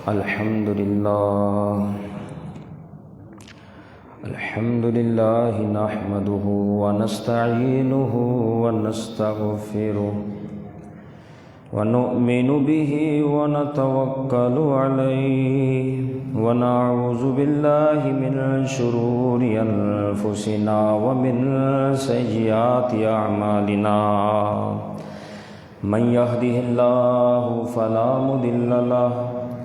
الحمد لله نحمده ونستعينه ونستغفره ونؤمن به ونتوكل عليه ونعوذ بالله من شرور أنفسنا ومن سيئات أعمالنا من يهده الله فلا مضل له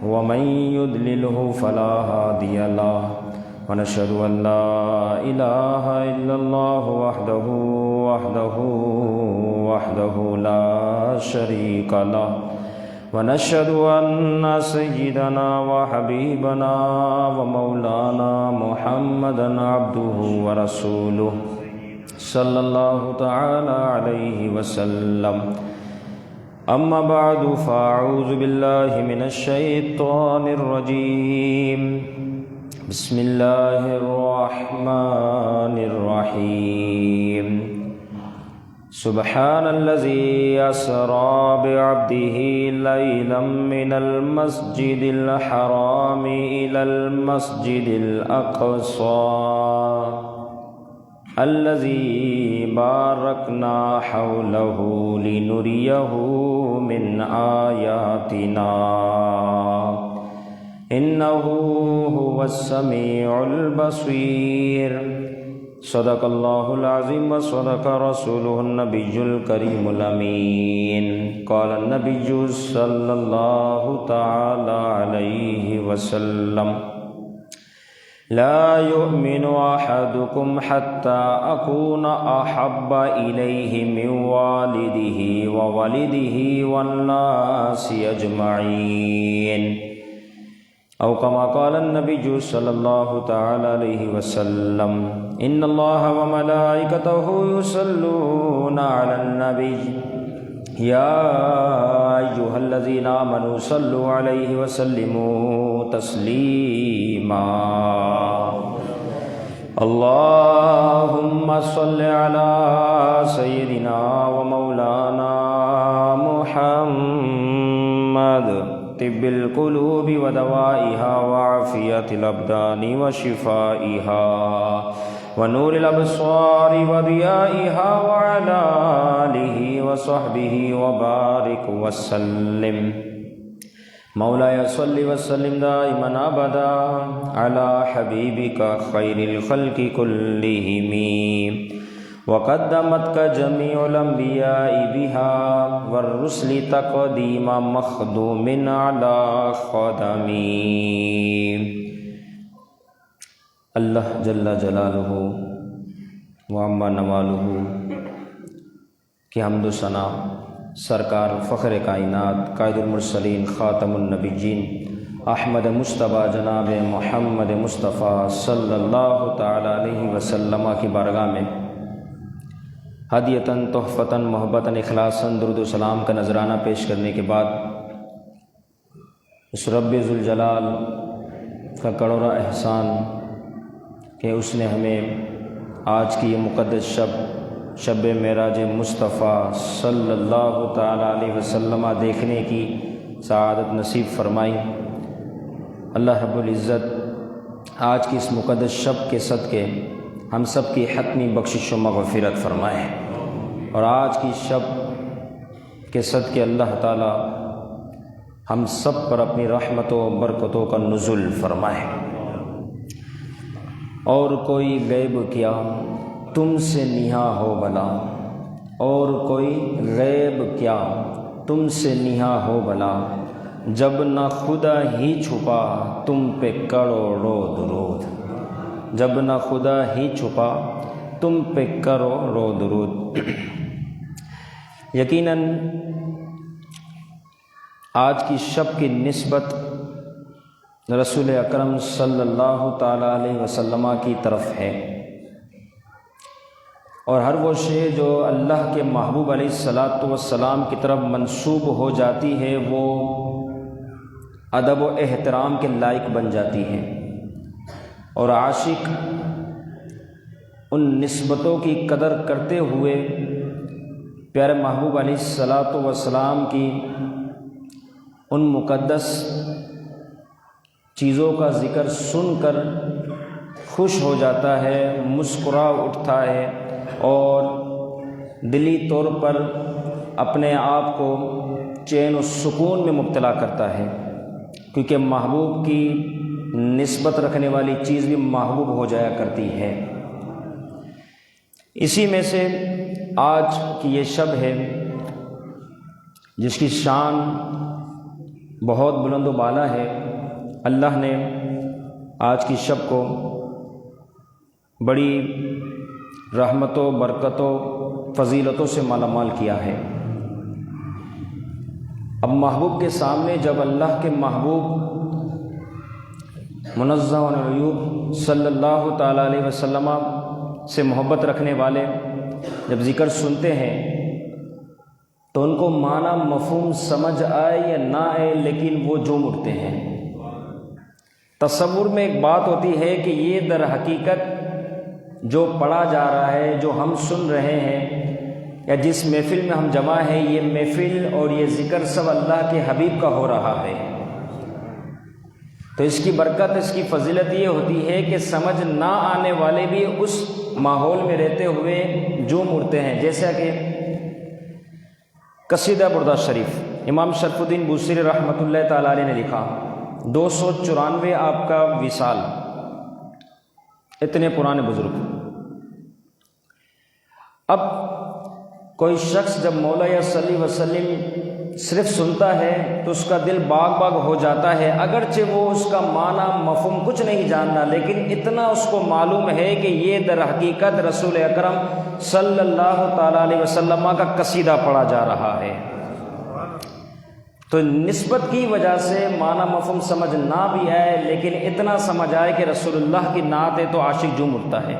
ومن يضلله فلا هادي له ونشهد أن لا إله إلا الله وحده لا شريك له ونشهد أن سيدنا وحبيبنا ومولانا محمدا عبده ورسوله صلى الله تعالى عليه وسلم. أما بعد فأعوذ بالله من الشيطان الرجيم. بسم الله الرحمن الرحيم. سبحان الذي أسرى بعبده ليلا من المسجد الحرام إلى المسجد الأقصى الذي باركنا حوله لنريه من آياتنا إنه هو السميع البصير. صدق الله العظيم وصدق رسوله النبي الكريم الأمين. قال النبي صلى الله تعالى عليه وسلم: لا يؤمن أحدكم حتى أكون أحب إليه من والده وولده والناس أجمعين، أو كما قال النبي صلى الله تعالى عليه وسلم: إن الله وملائكته يصلون على النبي يا أيها الذين آمنوا صلوا عليه وسلموا تسليما. اللهم صل على سيدنا ومولانا محمد طب القلوب ودوائها وعافية الأبدان وشفائها ونور الأبصار وضيائها وعلى آله وصحبه وبارك وسلم. مولاي صل وسلم دائما أبدا على حبيبك خير الخلق كلهم وقدمتك جميع الأنبياء بها والرسل تقديم مخدوم على خدمي. اللہ جل جلالہ وعم نوالہ کی حمد و ثنا سرکار فخر کائنات قائد المرسلین خاتم النبیین احمد مصطفیٰ جناب محمد مصطفیٰ صلی اللہ تعالی علیہ وسلم کی بارگاہ میں ہدیتاً تحفتاً محبتاً اخلاصاً درود و سلام کا نذرانہ پیش کرنے کے بعد اس رب ذوالجلال کا کروڑا احسان کہ اس نے ہمیں آج کی یہ مقدس شب معراج مصطفیٰ صلی اللہ تعالی علیہ وسلم دیکھنے کی سعادت نصیب فرمائی. اللہ رب العزت آج کی اس مقدس شب کے صدقے ہم سب کی حتمی بخشش و مغفرت فرمائے، اور آج کی شب کے صدقے اللہ تعالی ہم سب پر اپنی رحمتوں و برکتوں کا نزول فرمائے. اور کوئی غیب کیا تم سے نہا ہو بلا، اور کوئی غیب کیا تم سے نہا ہو بلا، جب نہ خدا ہی چھپا تم پہ کروڑوں درود، جب نہ خدا ہی چھپا تم پہ کروڑوں درود. یقیناً آج کی شب کی نسبت رسول اکرم صلی اللہ تعالی علیہ وسلم کی طرف ہے، اور ہر وہ شے جو اللہ کے محبوب علیہ الصلاۃ والسلام کی طرف منسوب ہو جاتی ہے وہ ادب و احترام کے لائق بن جاتی ہے، اور عاشق ان نسبتوں کی قدر کرتے ہوئے پیارے محبوب علیہ الصلاۃ والسلام کی ان مقدس چیزوں کا ذکر سن کر خوش ہو جاتا ہے، مسکرا اٹھتا ہے اور دلی طور پر اپنے آپ کو چین و سکون میں مبتلا کرتا ہے، کیونکہ محبوب کی نسبت رکھنے والی چیز بھی محبوب ہو جایا کرتی ہے۔ اسی میں سے آج کی یہ شب ہے جس کی شان بہت بلند و بالا ہے۔ اللہ نے آج کی شب کو بڑی رحمتوں، برکتوں، فضیلتوں سے مالا مال کیا ہے۔ اب محبوب کے سامنے جب اللہ کے محبوب منزہ عن العیوب صلی اللہ تعالیٰ علیہ وسلم سے محبت رکھنے والے جب ذکر سنتے ہیں تو ان کو معنی مفہوم سمجھ آئے یا نہ آئے، لیکن وہ جھوم اٹھتے ہیں۔ تصور میں ایک بات ہوتی ہے کہ یہ در حقیقت جو پڑھا جا رہا ہے، جو ہم سن رہے ہیں، یا جس محفل میں ہم جمع ہیں، یہ محفل اور یہ ذکر سب اللہ کے حبیب کا ہو رہا ہے۔ تو اس کی برکت، اس کی فضیلت یہ ہوتی ہے کہ سمجھ نہ آنے والے بھی اس ماحول میں رہتے ہوئے جھوم اٹھتے ہیں۔ جیسا کہ قصیدہ بردہ شریف امام شرف الدین بوصیری رحمۃ اللہ تعالیٰ علیہ نے لکھا، 294 آپ کا وصال، اتنے پرانے بزرگ۔ اب کوئی شخص جب مولا صلی اللہ علیہ وسلم صرف سنتا ہے تو اس کا دل باغ باغ ہو جاتا ہے، اگرچہ وہ اس کا معنی مفہوم کچھ نہیں جانتا، لیکن اتنا اس کو معلوم ہے کہ یہ در حقیقت رسول اکرم صلی اللہ تعالیٰ علیہ وسلم کا قصیدہ پڑھا جا رہا ہے۔ تو نسبت کی وجہ سے معنی مفہوم سمجھ نہ بھی آئے، لیکن اتنا سمجھ آئے کہ رسول اللہ کی نعت ہے تو عاشق جھوم اٹھتا ہے۔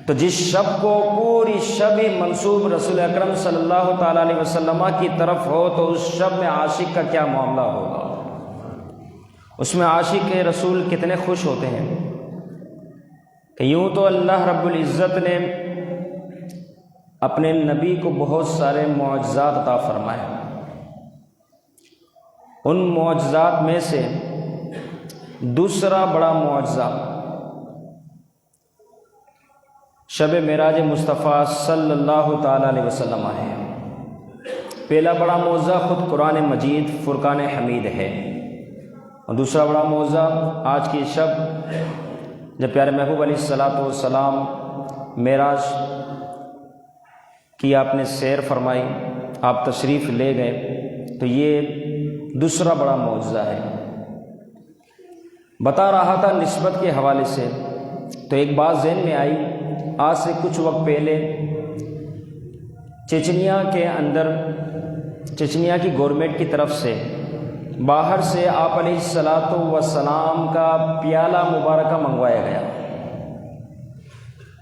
تو جس شب کو پوری شب منسوب رسول اکرم صلی اللہ تعالیٰ علیہ وسلم کی طرف ہو تو اس شب میں عاشق کا کیا معاملہ ہوگا، اس میں عاشق رسول کتنے خوش ہوتے ہیں کہ یوں تو اللہ رب العزت نے اپنے نبی کو بہت سارے معجزات عطا فرمائے۔ ان معجزات میں سے دوسرا بڑا معجزہ شب معراج مصطفیٰ صلی اللہ تعالیٰ علیہ وسلم ہے۔ پہلا بڑا معجزہ خود قرآن مجید فرقان حمید ہے، اور دوسرا بڑا معجزہ آج کی شب جب پیارے محبوب علیہ الصلاۃ والسلام معراج کی آپ نے سیر فرمائی، آپ تشریف لے گئے، تو یہ دوسرا بڑا معجزہ ہے۔ بتا رہا تھا نسبت کے حوالے سے، تو ایک بات ذہن میں آئی، آج سے کچھ وقت پہلے چچنیا کے اندر چچنیا کی گورنمنٹ کی طرف سے باہر سے آپ علیہ الصلاۃ والسلام کا پیالہ مبارکہ منگوایا گیا۔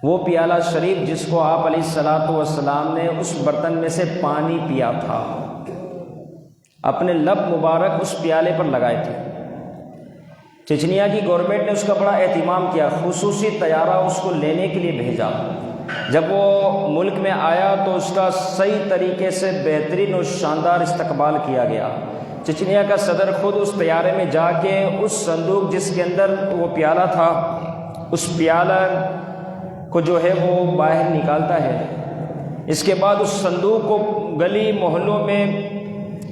وہ پیالہ شریف جس کو آپ علیہ الصلاۃ والسلام نے اس برتن میں سے پانی پیا تھا، اپنے لب مبارک اس پیالے پر لگائے تھے۔ چچنیا کی گورنمنٹ نے اس کا بڑا اہتمام کیا، خصوصی طیارہ اس کو لینے کے لیے بھیجا۔ جب وہ ملک میں آیا تو اس کا صحیح طریقے سے بہترین اور شاندار استقبال کیا گیا۔ چچنیا کا صدر خود اس طیارے میں جا کے اس صندوق جس کے اندر وہ پیالہ تھا، اس پیالہ کو جو ہے وہ باہر نکالتا ہے۔ اس کے بعد اس صندوق کو گلی محلوں میں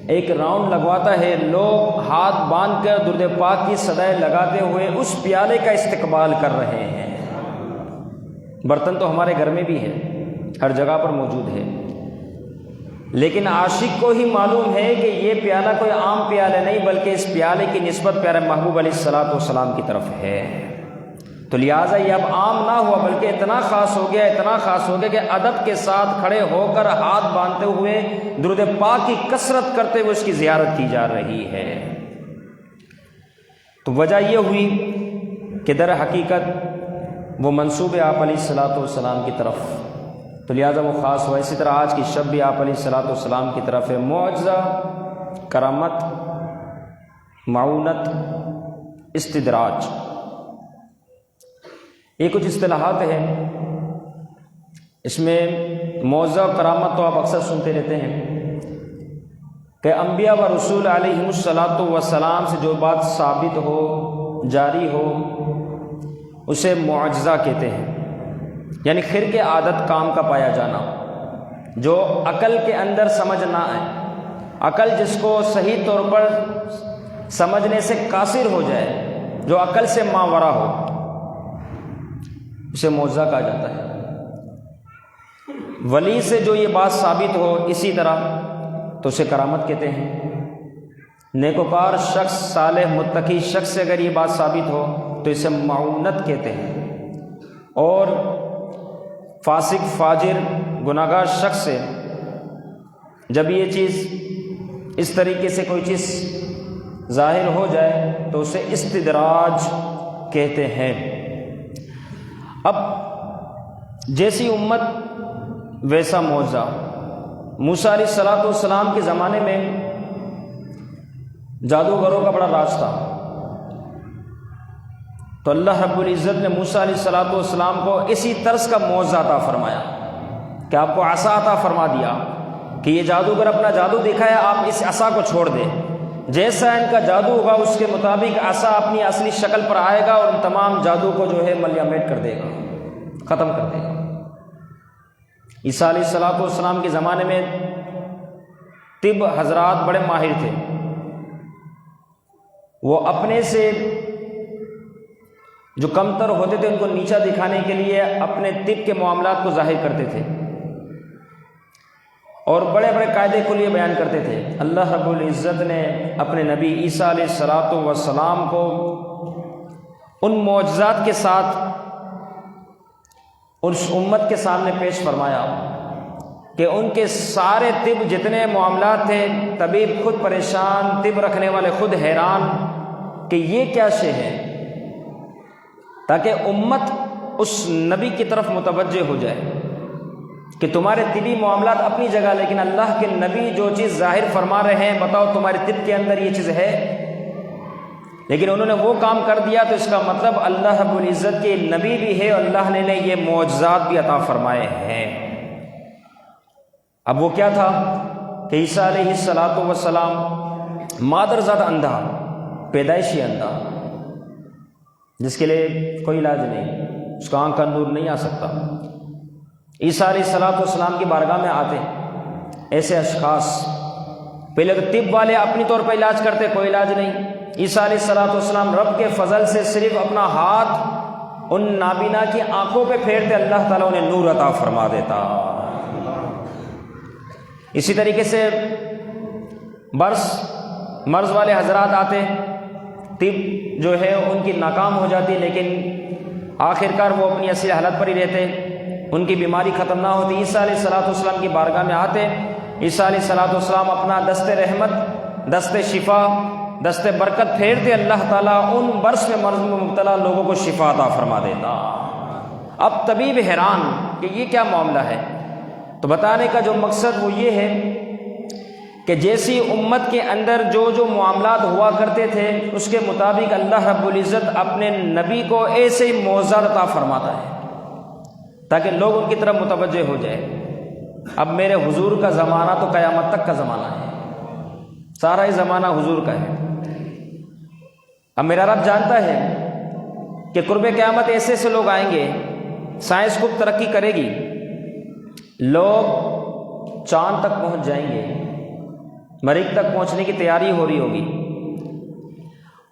ایک راؤنڈ لگواتا ہے، لوگ ہاتھ باندھ کر درود پاک کی صدائیں لگاتے ہوئے اس پیالے کا استقبال کر رہے ہیں۔ برتن تو ہمارے گھر میں بھی ہے، ہر جگہ پر موجود ہے، لیکن عاشق کو ہی معلوم ہے کہ یہ پیالہ کوئی عام پیالہ نہیں، بلکہ اس پیالے کی نسبت پیارے محبوب علیہ الصلاۃ والسلام کی طرف ہے۔ تو لہٰذا یہ اب عام نہ ہوا، بلکہ اتنا خاص ہو گیا کہ ادب کے ساتھ کھڑے ہو کر ہاتھ باندھتے ہوئے درود پاک کی کثرت کرتے ہوئے اس کی زیارت کی جا رہی ہے۔ تو وجہ یہ ہوئی کہ در حقیقت وہ منسوب ہے آپ علیہ الصلاۃ والسلام کی طرف، تو لہٰذا وہ خاص ہوا۔ اسی طرح آج کی شب بھی آپ علیہ الصلاۃ والسلام کی طرف ہے۔ معجزہ، کرامت، معونت، استدراج، یہ کچھ اصطلاحات ہیں۔ اس میں معجزہ و کرامت تو آپ اکثر سنتے رہتے ہیں کہ انبیاء و رسول علیہم الصلاۃ والسلام سے جو بات ثابت ہو جاری ہو اسے معجزہ کہتے ہیں، یعنی خرق عادت کام کا پایا جانا، جو عقل کے اندر سمجھ نہ آئے، عقل جس کو صحیح طور پر سمجھنے سے قاصر ہو جائے، جو عقل سے ماورا ہو، اسے معجزہ کہا جاتا ہے۔ ولی سے جو یہ بات ثابت ہو اسی طرح تو اسے کرامت کہتے ہیں۔ نیکوکار شخص، صالح متقی شخص سے اگر یہ بات ثابت ہو تو اسے معونت کہتے ہیں، اور فاسق فاجر گناہگار شخص سے جب یہ چیز اس طریقے سے کوئی چیز ظاہر ہو جائے تو اسے استدراج کہتے ہیں۔ اب جیسی امت ویسا معجزہ۔ موسیٰ علیہ السلام کے زمانے میں جادوگروں کا بڑا راج تھا، تو اللہ رب العزت نے موسیٰ علیہ السلام کو اسی طرز کا معجزہ عطا فرمایا کہ آپ کو عصا عطا فرما دیا کہ یہ جادوگر اپنا جادو دکھائے، آپ اس عصا کو چھوڑ دیں، جیسا ان کا جادو ہوگا اس کے مطابق عصا اپنی اصلی شکل پر آئے گا اور ان تمام جادو کو جو ہے ملیا میٹ کر دے گا، ختم کر دے گا۔ عیسیٰ علیہ السلام کے زمانے میں طب حضرات بڑے ماہر تھے، وہ اپنے سے جو کمتر ہوتے تھے ان کو نیچا دکھانے کے لیے اپنے طب کے معاملات کو ظاہر کرتے تھے اور بڑے بڑے قاعدے کلیے بیان کرتے تھے۔ اللہ رب العزت نے اپنے نبی عیسیٰ علیہ السلام کو ان معجزات کے ساتھ اس امت کے سامنے پیش فرمایا کہ ان کے سارے طب جتنے معاملات تھے، طبیب خود پریشان، طب رکھنے والے خود حیران کہ یہ کیا شے ہے، تاکہ امت اس نبی کی طرف متوجہ ہو جائے کہ تمہارے طبی معاملات اپنی جگہ، لیکن اللہ کے نبی جو چیز ظاہر فرما رہے ہیں، بتاؤ تمہارے طب کے اندر یہ چیز ہے؟ لیکن انہوں نے وہ کام کر دیا، تو اس کا مطلب اللہ رب العزت کے نبی بھی ہے اور اللہ نے یہ معجزات بھی عطا فرمائے ہیں۔ اب وہ کیا تھا کہ عیسیٰ علیہ السلام مادرزاد اندھا، پیدائشی اندھا، جس کے لیے کوئی علاج نہیں، اس کا آنکھ کا نور نہیں آ سکتا۔ عیسیٰ علیہ السلام کی بارگاہ میں آتے ایسے اشخاص، پہلے تو طب والے اپنی طور پر علاج کرتے، کوئی علاج نہیں۔ عیسیٰ علیہ السلام رب کے فضل سے صرف اپنا ہاتھ ان نابینا کی آنکھوں پہ پھیرتے، اللہ تعالیٰ انہیں نور عطا فرما دیتا۔ اسی طریقے سے مرض والے حضرات آتے، طب جو ہے ان کی ناکام ہو جاتی، لیکن آخرکار وہ اپنی اصلی حالت پر ہی رہتے، ان کی بیماری ختم نہ ہوتی۔ عیسیٰ علیہ السلام کی بارگاہ میں آتے، عیسیٰ علیہ السلام اپنا دست رحمت، دست شفا، دست برکت پھیرتے، اللہ تعالیٰ ان برس میں مرض میں مبتلا لوگوں کو شفا عطا فرما دیتا۔ اب طبیب حیران کہ یہ کیا معاملہ ہے، تو بتانے کا جو مقصد وہ یہ ہے کہ جیسی امت کے اندر جو معاملات ہوا کرتے تھے اس کے مطابق اللہ رب العزت اپنے نبی کو ایسے ہی معجزات عطا فرماتا ہے تاکہ لوگ ان کی طرف متوجہ ہو جائے۔ اب میرے حضور کا زمانہ تو قیامت تک کا زمانہ ہے، سارا ہی زمانہ حضور کا ہے۔ اب میرا رب جانتا ہے کہ قرب قیامت ایسے ایسے لوگ آئیں گے، سائنس خوب ترقی کرے گی، لوگ چاند تک پہنچ جائیں گے، مریخ تک پہنچنے کی تیاری ہو رہی ہوگی۔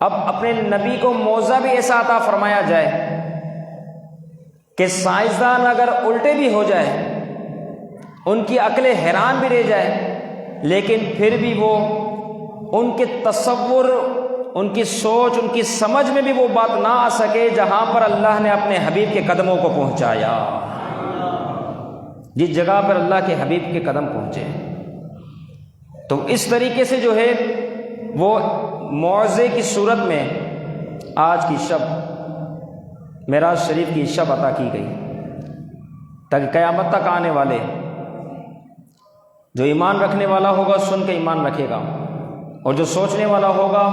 اب اپنے نبی کو معجزہ بھی ایسا عطا فرمایا جائے کہ سائنسدان اگر الٹے بھی ہو جائے، ان کی عقلیں حیران بھی رہ جائے، لیکن پھر بھی وہ ان کے تصور، ان کی سوچ، ان کی سمجھ میں بھی وہ بات نہ آ سکے جہاں پر اللہ نے اپنے حبیب کے قدموں کو پہنچایا، جس جگہ پر اللہ کے حبیب کے قدم پہنچے۔ تو اس طریقے سے جو ہے وہ معجزے کی صورت میں آج کی شب معراج شریف کی شب عطا کی گئی، تاکہ قیامت تک آنے والے جو ایمان رکھنے والا ہوگا سن کے ایمان رکھے گا، اور جو سوچنے والا ہوگا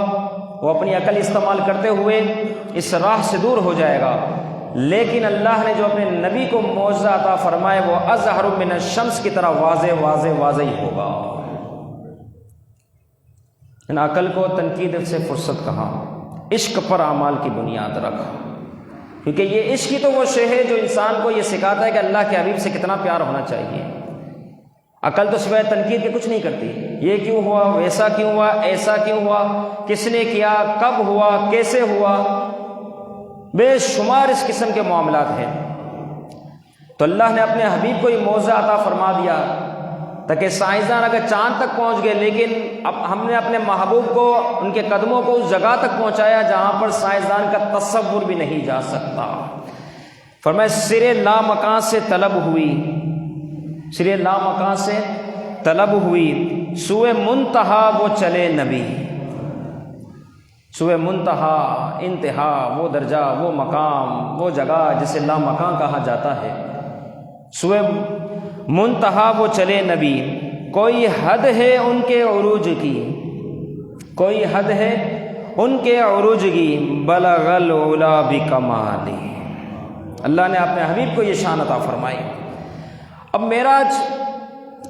وہ اپنی عقل استعمال کرتے ہوئے اس راہ سے دور ہو جائے گا۔ لیکن اللہ نے جو اپنے نبی کو معجزہ عطا فرمائے وہ اظہر من الشمس کی طرح واضح واضح واضح ہی ہوگا۔ ان عقل کو تنقید سے فرصت کہاں، عشق پر اعمال کی بنیاد رکھ، کیونکہ یہ عشق ہی تو وہ شے ہے جو انسان کو یہ سکھاتا ہے کہ اللہ کے حبیب سے کتنا پیار ہونا چاہیے۔ عقل تو سوائے تنقید کے کچھ نہیں کرتی، یہ کیوں ہوا، ویسا کیوں ہوا، ایسا کیوں ہوا، کس نے کیا، کب ہوا، کیسے ہوا، بے شمار اس قسم کے معاملات ہیں۔ تو اللہ نے اپنے حبیب کو یہ موضوع عطا فرما دیا تاکہ سائنسدان اگر چاند تک پہنچ گئے، لیکن اب ہم نے اپنے محبوب کو، ان کے قدموں کو اس جگہ تک پہنچایا جہاں پر سائنسدان کا تصور بھی نہیں جا سکتا۔ فرمایا سرے لامکان سے طلب ہوئی، سرے لامکان سے طلب ہوئی، سوئے منتہا وہ چلے نبی، سوئے منتہا، انتہا، وہ درجہ، وہ مقام، وہ جگہ جسے لامکان کہا جاتا ہے، سوئے منتہا وہ چلے نبی، کوئی حد ہے ان کے عروج کی، کوئی حد ہے ان کے عروج کی، بلغ العلا بکمالی۔ اللہ نے اپنے حبیب کو یہ شان عطا فرمائی۔ اب معراج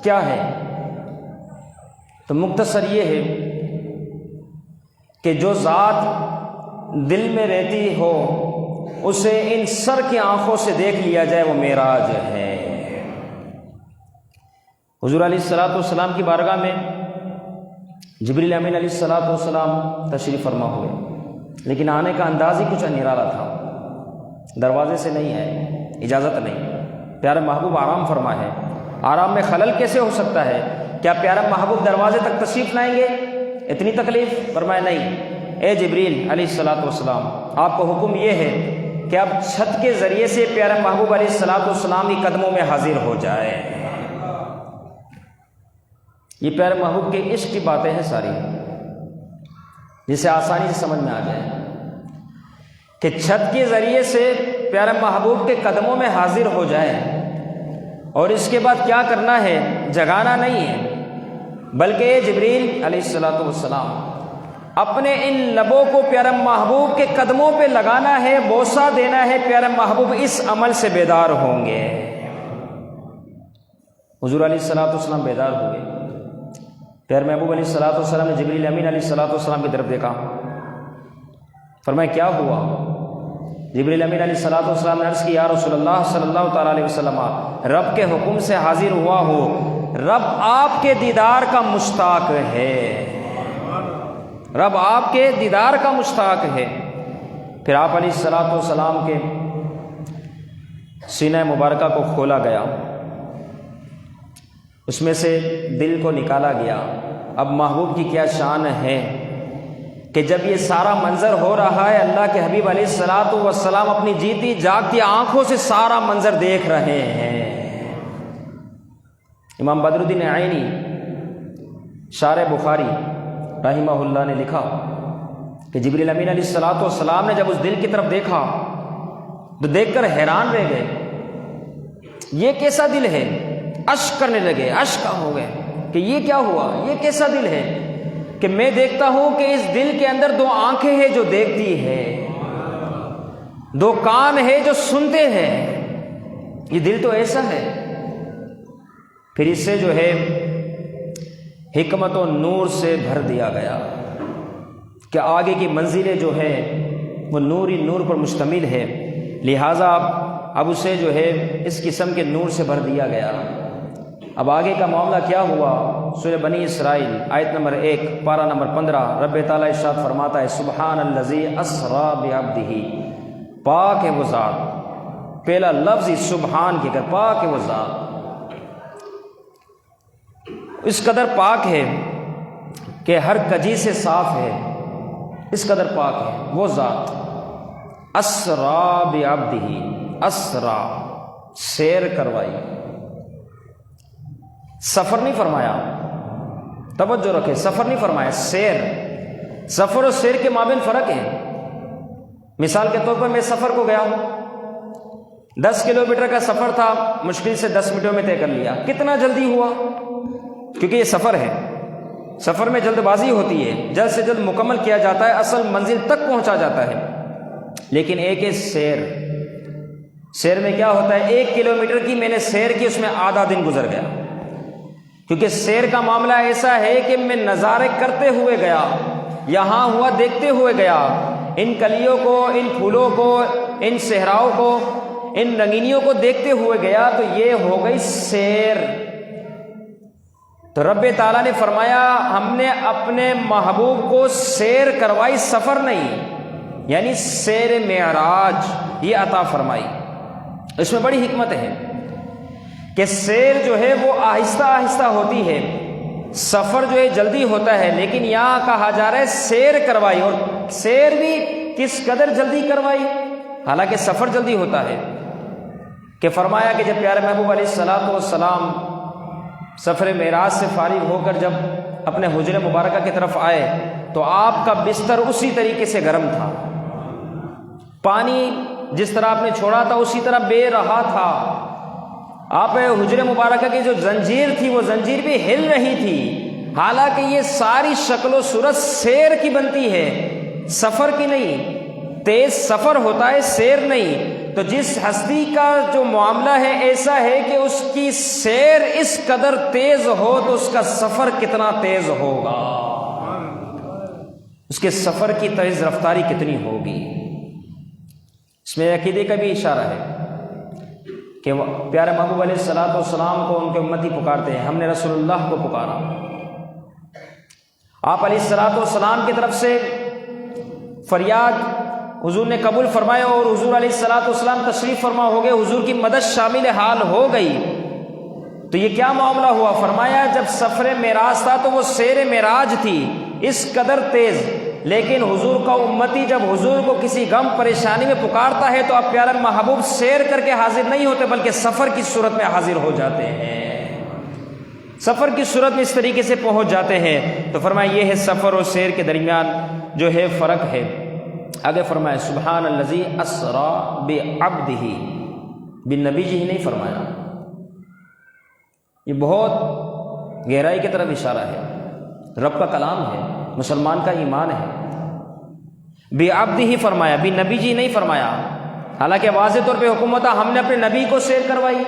کیا ہے؟ تو مختصر یہ ہے کہ جو ذات دل میں رہتی ہو اسے ان سر کی آنکھوں سے دیکھ لیا جائے، وہ معراج ہے۔ حضور علیہ السلام کی بارگاہ میں جبریل امین علیہ السلام تشریف فرما ہوئے، لیکن آنے کا انداز ہی کچھ نرالا تھا، دروازے سے نہیں ہے، اجازت نہیں۔ پیارے محبوب آرام فرما ہے، آرام میں خلل کیسے ہو سکتا ہے؟ کیا پیارے محبوب دروازے تک تشریف لائیں گے؟ اتنی تکلیف؟ فرمایا نہیں، اے جبریل علیہ السلام، آپ کو حکم یہ ہے کہ اب چھت کے ذریعے سے پیارے محبوب علیہ السلام کی قدموں میں حاضر ہو جائے۔ یہ پیارے محبوب کے عشق کی باتیں ہیں ساری، جسے آسانی سے سمجھ میں آ جائے کہ چھت کے ذریعے سے پیارے محبوب کے قدموں میں حاضر ہو جائے، اور اس کے بعد کیا کرنا ہے؟ جگانا نہیں ہے، بلکہ جبریل علیہ السلام اپنے ان لبوں کو پیارے محبوب کے قدموں پہ لگانا ہے، بوسہ دینا ہے، پیارے محبوب اس عمل سے بیدار ہوں گے۔ حضور علیہ السلام بیدار ہوئے، پیارے محبوب علیہ السلام نے جبریل امین علیہ السلام کی طرف دیکھا، فرمایا کیا ہوا؟ جبریل امین علیہ السلام نے عرض کی، یا رسول اللہ صلی اللہ تعالیٰ علیہ وسلم، رب کے حکم سے حاضر ہوا ہو، رب آپ کے دیدار کا مشتاق ہے، رب آپ کے دیدار کا مشتاق ہے۔ پھر آپ علیہ السلام کے سینہ مبارکہ کو کھولا گیا، اس میں سے دل کو نکالا گیا۔ اب محبوب کی کیا شان ہے کہ جب یہ سارا منظر ہو رہا ہے، اللہ کے حبیب علیہ السلام اپنی جیتی جاگتی آنکھوں سے سارا منظر دیکھ رہے ہیں۔ امام بدر الدین عینی شارح بخاری رحمہ اللہ نے لکھا کہ جبریل امین علیہ السلام نے جب اس دل کی طرف دیکھا تو دیکھ کر حیران رہ گئے، یہ کیسا دل ہے؟ اشک کرنے لگے، اشک ہو گئے کہ یہ کیا ہوا، یہ کیسا دل ہے کہ میں دیکھتا ہوں کہ اس دل کے اندر دو آنکھیں ہیں جو دیکھتی ہے، دو کان ہیں جو سنتے ہیں، یہ دل تو ایسا ہے۔ پھر اس سے جو ہے حکمت و نور سے بھر دیا گیا کہ آگے کی منزلیں جو ہے وہ نور ہی نور پر مشتمل ہے، لہٰذا اب اسے جو ہے اس قسم کے نور سے بھر دیا گیا۔ اب آگے کا معاملہ کیا ہوا؟ سورہ بنی اسرائیل آیت نمبر 1 پارہ نمبر 15 رب تعالیٰ ارشاد فرماتا ہے، سبحان الذی اسریٰ بعبدہ، پاک ہے وہ ذات، پہلا لفظ ہی سبحان کی کر، پاک ہے وہ ذات، اس قدر پاک ہے کہ ہر کجی سے صاف ہے، اس قدر پاک ہے وہ ذات۔ اسریٰ بعبدہ، اسریٰ سیر کروائی، سفر نہیں فرمایا، توجہ رکھے، سفر نہیں فرمایا، سیر۔ سفر اور سیر کے مابین فرق ہے۔ مثال کے طور پر میں سفر کو گیا ہوں، 10 کلومیٹر کا سفر تھا، مشکل سے 10 منٹوں میں طے کر لیا، کتنا جلدی ہوا؟ کیونکہ یہ سفر ہے، سفر میں جلد بازی ہوتی ہے، جلد سے جلد مکمل کیا جاتا ہے، اصل منزل تک پہنچا جاتا ہے۔ لیکن ایک ہے سیر، سیر میں کیا ہوتا ہے؟ 1 کلومیٹر کی میں نے سیر کی، اس میں آدھا دن گزر گیا، کیونکہ سیر کا معاملہ ایسا ہے کہ میں نظارے کرتے ہوئے گیا، یہاں ہوا دیکھتے ہوئے گیا، ان کلیوں کو، ان پھولوں کو، ان صحراؤں کو، ان رنگینیوں کو دیکھتے ہوئے گیا تو یہ ہو گئی سیر۔ تو رب تعالیٰ نے فرمایا ہم نے اپنے محبوب کو سیر کروائی، سفر نہیں، یعنی سیر معراج یہ عطا فرمائی۔ اس میں بڑی حکمت ہے کہ سیر جو ہے وہ آہستہ آہستہ ہوتی ہے، سفر جو ہے جلدی ہوتا ہے، لیکن یہاں کہا جا رہا ہے سیر کروائی، اور سیر بھی کس قدر جلدی کروائی، حالانکہ سفر جلدی ہوتا ہے، کہ فرمایا کہ جب پیارے محبوب علیہ الصلوۃ والسلام سفر معراج سے فارغ ہو کر جب اپنے حجرہ مبارکہ کی طرف آئے تو آپ کا بستر اسی طریقے سے گرم تھا، پانی جس طرح آپ نے چھوڑا تھا اسی طرح بے رہا تھا، آپ حجرہ مبارکہ کی جو زنجیر تھی وہ زنجیر بھی ہل رہی تھی، حالانکہ یہ ساری شکل و صورت سیر کی بنتی ہے، سفر کی نہیں۔ تیز سفر ہوتا ہے، سیر نہیں۔ تو جس ہستی کا جو معاملہ ہے ایسا ہے کہ اس کی سیر اس قدر تیز ہو تو اس کا سفر کتنا تیز ہوگا، اس کے سفر کی تیز رفتاری کتنی ہوگی۔ اس میں عقیدے کا بھی اشارہ ہے کہ پیارے محبوب علیہ الصلوۃ والسلام کو ان کے امتی پکارتے ہیں، ہم نے رسول اللہ کو پکارا، آپ علیہ الصلوۃ والسلام کی طرف سے فریاد حضور نے قبول فرمایا، اور حضور علیہ الصلوۃ والسلام تشریف فرما ہو گئے، حضور کی مدد شامل حال ہو گئی۔ تو یہ کیا معاملہ ہوا؟ فرمایا جب سفر معراج تھا تو وہ سیر معراج تھی، اس قدر تیز، لیکن حضور کا امتی جب حضور کو کسی غم پریشانی میں پکارتا ہے تو اب پیارا محبوب سیر کر کے حاضر نہیں ہوتے بلکہ سفر کی صورت میں حاضر ہو جاتے ہیں، سفر کی صورت میں اس طریقے سے پہنچ جاتے ہیں۔ تو فرمایا یہ ہے سفر اور سیر کے درمیان جو ہے فرق ہے۔ آگے فرمایا سبحان الذی اسری بعبدہ، بالنبی ہی نہیں فرمایا، یہ بہت گہرائی کی طرف اشارہ ہے، رب کا کلام ہے، مسلمان کا ایمان ہے۔ بعبدہ فرمایا، بالنبی جی نہیں فرمایا، حالانکہ واضح طور پہ حکومت ہم نے اپنے نبی کو سیر کروائی،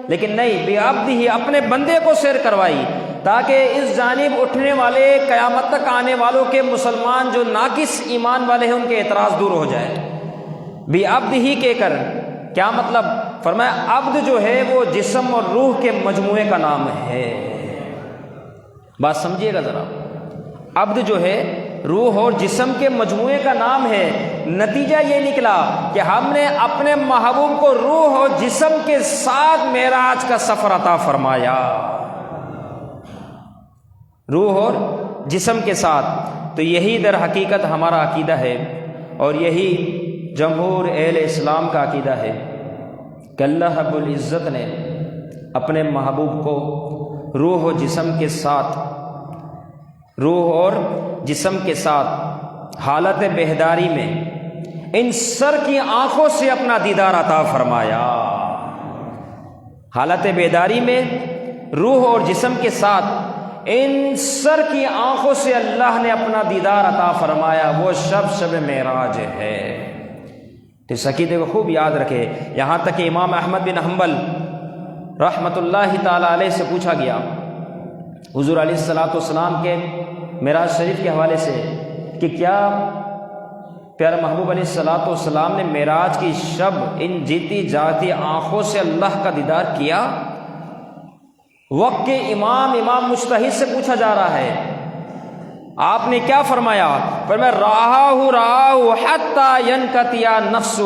لیکن نہیں، بعبدہ اپنے بندے کو سیر کروائی، تاکہ اس جانب اٹھنے والے قیامت تک آنے والوں کے مسلمان جو ناقص ایمان والے ہیں ان کے اعتراض دور ہو جائے۔ بعبدہ کہہ کر کیا مطلب؟ فرمایا عبد جو ہے وہ جسم اور روح کے مجموعے کا نام ہے، بات سمجھیے گا ذرا، عبد جو ہے روح اور جسم کے مجموعے کا نام ہے۔ نتیجہ یہ نکلا کہ ہم نے اپنے محبوب کو روح اور جسم کے ساتھ معراج کا سفر عطا فرمایا، روح اور جسم کے ساتھ۔ تو یہی در حقیقت ہمارا عقیدہ ہے، اور یہی جمہور اہل اسلام کا عقیدہ ہے کہ اللہ رب العزت نے اپنے محبوب کو روح و جسم کے ساتھ، روح اور جسم کے ساتھ حالت بیداری میں ان سر کی آنکھوں سے اپنا دیدار عطا فرمایا، حالت بیداری میں روح اور جسم کے ساتھ ان سر کی آنکھوں سے اللہ نے اپنا دیدار عطا فرمایا، وہ شب معراج ہے۔ تو اس عقیدے کو خوب یاد رکھے، یہاں تک کہ امام احمد بن حنبل رحمۃ اللہ تعالی علیہ سے پوچھا گیا حضور علیہ الصلوۃ والسلام کے معراج شریف کے حوالے سے کہ کیا پیارا محبوب علیہ الصلوۃ والسلام نے معراج کی شب ان جیتی جاگتی آنکھوں سے اللہ کا دیدار کیا؟ وقت کے امام مجتہد سے پوچھا جا رہا ہے، آپ نے کیا فرمایا؟ فرمایا راہ حتی ینقطع نفسہ،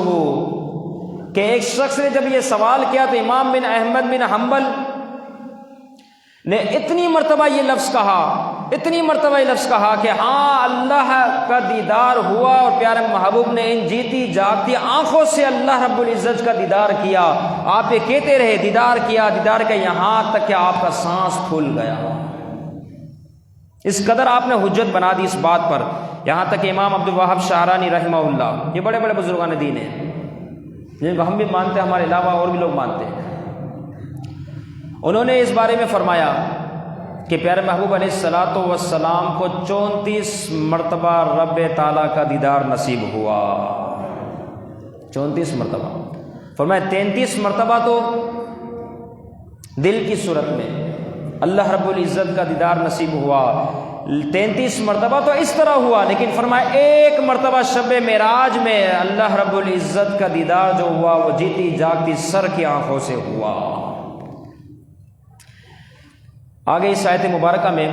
کہ ایک شخص نے جب یہ سوال کیا تو امام بن احمد بن حنبل نے اتنی مرتبہ یہ لفظ کہا کہ ہاں اللہ کا دیدار ہوا، اور پیارے محبوب نے ان جیتی جاگتی آنکھوں سے اللہ رب العزت کا دیدار کیا۔ آپ یہ کہتے رہے دیدار کیا یہاں تک کہ آپ کا سانس پھول گیا، اس قدر آپ نے حجت بنا دی اس بات پر، یہاں تک کہ امام عبد الوہاب شعرانی رحمہ اللہ، یہ بڑے بڑے بزرگان دین ہیں جن کو ہم بھی مانتے ہیں، ہمارے علاوہ اور بھی لوگ مانتے ہیں، انہوں نے اس بارے میں فرمایا کہ پیارے محبوب علیہ الصلوۃ والسلام کو 34 مرتبہ رب تعالیٰ کا دیدار نصیب ہوا، 34 مرتبہ۔ فرمایا 33 مرتبہ تو دل کی صورت میں، اللہ رب العزت کا دیدار نصیب ہوا، 33 مرتبہ تو اس طرح ہوا، لیکن فرمایا ایک مرتبہ شب معراج میں اللہ رب العزت کا دیدار جو ہوا وہ جیتی جاگتی سر کی آنکھوں سے ہوا۔ آگے اس آیت مبارکہ میں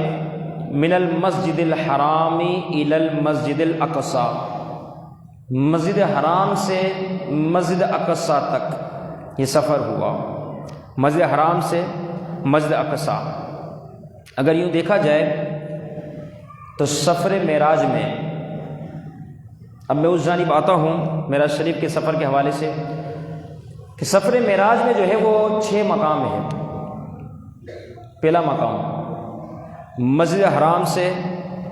من المسجد الحرام الی المسجد الاقصی، مسجد حرام سے مسجد اقصی تک یہ سفر ہوا، مسجد حرام سے مسجد اقصی۔ اگر یوں دیکھا جائے تو سفر معراج میں، اب میں اس جانب آتا ہوں معراج شریف کے سفر کے حوالے سے، کہ سفر معراج میں جو ہے وہ 6 مقام ہیں۔ پہلا مقام مسجد حرام سے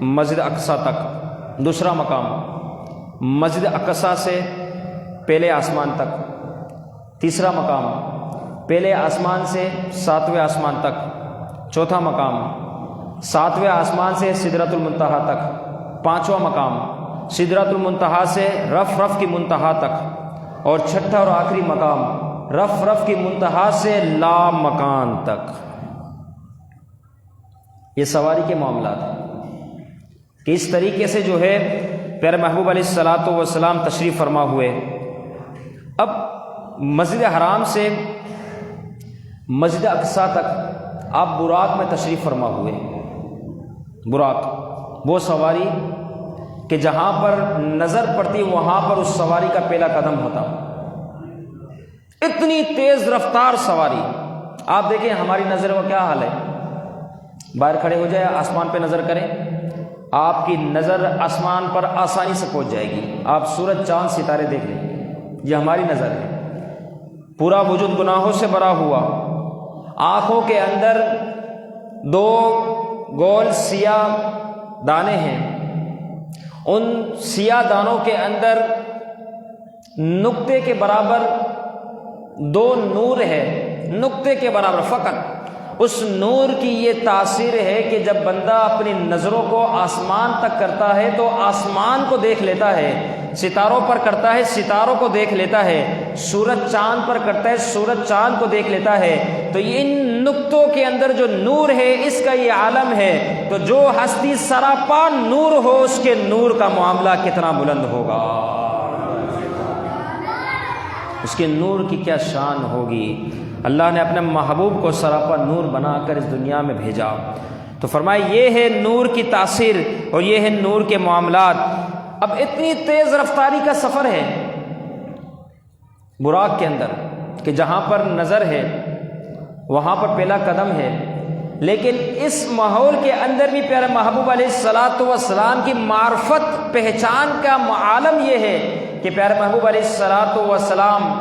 مسجد اقصی تک، دوسرا مقام مسجد اقصی سے پہلے آسمان تک، تیسرا مقام پہلے آسمان سے 7ویں آسمان تک، چوتھا مقام 7ویں آسمان سے سدرۃ المنتہا تک، 5واں مقام سدرۃ المنتہا سے رف کی منتہا تک، اور چھٹا اور آخری مقام رف کی منتہا سے لا مکان تک۔ یہ سواری کے معاملات ہیں کہ اس طریقے سے جو ہے پیارے محبوب علیہ الصلاۃ والسلام تشریف فرما ہوئے۔ اب مسجد حرام سے مسجد اقصی تک آپ براق میں تشریف فرما ہوئے۔ براق وہ سواری کہ جہاں پر نظر پڑتی وہاں پر اس سواری کا پہلا قدم ہوتا، اتنی تیز رفتار سواری۔ آپ دیکھیں ہماری نظر کا کیا حال ہے، باہر کھڑے ہو جائے آسمان پہ نظر کریں، آپ کی نظر آسمان پر آسانی سے پہنچ جائے گی، آپ سورج چاند ستارے دیکھ لیں، یہ ہماری نظر ہے۔ پورا وجود گناہوں سے بھرا ہوا، آنکھوں کے اندر 2 گول سیاہ دانے ہیں، ان سیاہ دانوں کے اندر نقطے کے برابر 2 نور ہے، نقطے کے برابر فقط۔ اس نور کی یہ تاثیر ہے کہ جب بندہ اپنی نظروں کو آسمان تک کرتا ہے تو آسمان کو دیکھ لیتا ہے، ستاروں پر کرتا ہے ستاروں کو دیکھ لیتا ہے، سورج چاند پر کرتا ہے سورج چاند کو دیکھ لیتا ہے۔ تو ان نقطوں کے اندر جو نور ہے اس کا یہ عالم ہے، تو جو ہستی سراپا نور ہو اس کے نور کا معاملہ کتنا بلند ہوگا، اس کے نور کی کیا شان ہوگی۔ اللہ نے اپنے محبوب کو سراپا نور بنا کر اس دنیا میں بھیجا، تو فرمایا یہ ہے نور کی تاثیر اور یہ ہے نور کے معاملات۔ اب اتنی تیز رفتاری کا سفر ہے براق کے اندر کہ جہاں پر نظر ہے وہاں پر پہلا قدم ہے، لیکن اس ماحول کے اندر بھی پیارے محبوب علیہ الصلاۃ والسلام کی معرفت پہچان کا عالم یہ ہے کہ پیارے محبوب علیہ الصلاۃ والسلام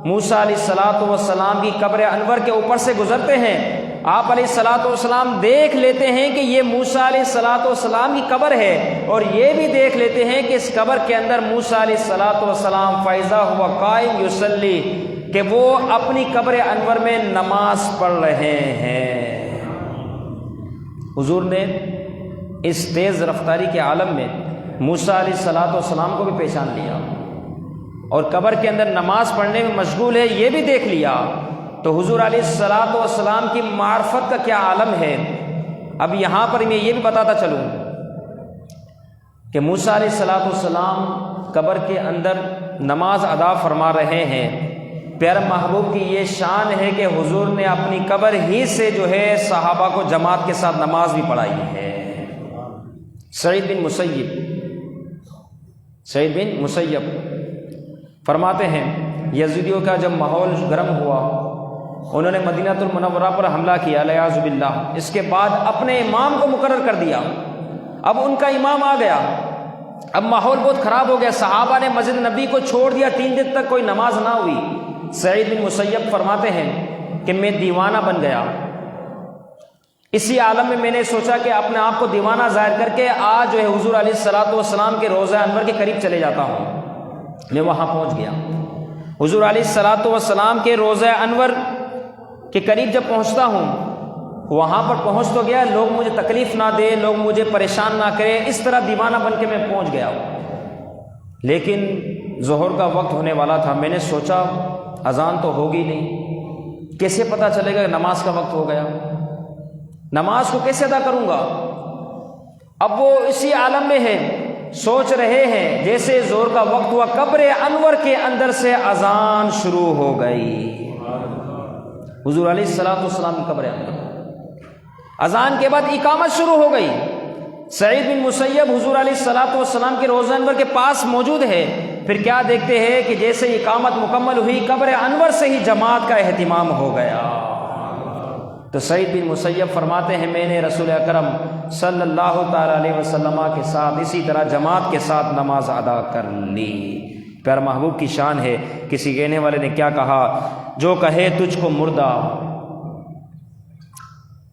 موسیٰ علیہ الصلاۃ والسلام کی قبر انور کے اوپر سے گزرتے ہیں، آپ علیہ الصلاۃ والسلام دیکھ لیتے ہیں کہ یہ موسیٰ علیہ الصلاۃ والسلام کی قبر ہے، اور یہ بھی دیکھ لیتے ہیں کہ اس قبر کے اندر موسیٰ علیہ الصلاۃ والسلام فَإِذَا هُوَ قَائِمٌ يُصَلِّي کہ وہ اپنی قبر انور میں نماز پڑھ رہے ہیں۔ حضور نے اس تیز رفتاری کے عالم میں موسیٰ علیہ الصلاۃ والسلام کو بھی پہچان لیا، اور قبر کے اندر نماز پڑھنے میں مشغول ہے یہ بھی دیکھ لیا، تو حضور علیہ الصلاۃ والسلام کی معرفت کا کیا عالم ہے۔ اب یہاں پر میں یہ بھی بتاتا چلوں کہ موسیٰ علیہ الصلاۃ والسلام قبر کے اندر نماز ادا فرما رہے ہیں، پیارے محبوب کی یہ شان ہے کہ حضور نے اپنی قبر ہی سے جو ہے صحابہ کو جماعت کے ساتھ نماز بھی پڑھائی ہے۔ سعید بن مسیب فرماتے ہیں یزیدیوں کا جب ماحول گرم ہوا انہوں نے مدینہ المنورہ پر حملہ کیا الیاذ باللہ، اس کے بعد اپنے امام کو مقرر کر دیا، اب ان کا امام آ گیا، اب ماحول بہت خراب ہو گیا، صحابہ نے مسجد نبی کو چھوڑ دیا، 3 دن تک کوئی نماز نہ ہوئی۔ سعید بن مسیب فرماتے ہیں کہ میں دیوانہ بن گیا، اسی عالم میں میں نے سوچا کہ اپنے آپ کو دیوانہ ظاہر کر کے آج جو ہے حضور علیہ الصلاۃ والسلام کے روضہ انور کے قریب چلے جاتا ہوں۔ میں وہاں پہنچ گیا، حضور علیہ الصلاۃ والسلام کے روضہ انور کے قریب جب پہنچتا ہوں، وہاں پر پہنچ تو گیا، لوگ مجھے تکلیف نہ دے، لوگ مجھے پریشان نہ کرے، اس طرح دیوانہ بن کے میں پہنچ گیا، لیکن ظہر کا وقت ہونے والا تھا، میں نے سوچا اذان تو ہوگی نہیں، کیسے پتہ چلے گا کہ نماز کا وقت ہو گیا۔ نماز کو کیسے ادا کروں گا؟ اب وہ اسی عالم میں ہے، سوچ رہے ہیں جیسے زور کا وقت ہوا، قبر انور کے اندر سے اذان شروع ہو گئی۔ حضور علیہ الصلوۃ والسلام کی قبر انور، اذان کے بعد اقامت شروع ہو گئی۔ سعید بن مسیب حضور علیہ الصلوۃ والسلام کے روضہ انور کے پاس موجود ہے۔ پھر کیا دیکھتے ہیں کہ جیسے اقامت مکمل ہوئی، قبر انور سے ہی جماعت کا اہتمام ہو گیا۔ تو سعید بن مسیب فرماتے ہیں میں نے رسول اکرم صلی اللہ تعالی علیہ وسلم کے ساتھ اسی طرح جماعت کے ساتھ نماز ادا کر لی۔ پیارا محبوب کی شان ہے، کسی کہنے والے نے کیا کہا، جو کہے تجھ کو مردہ،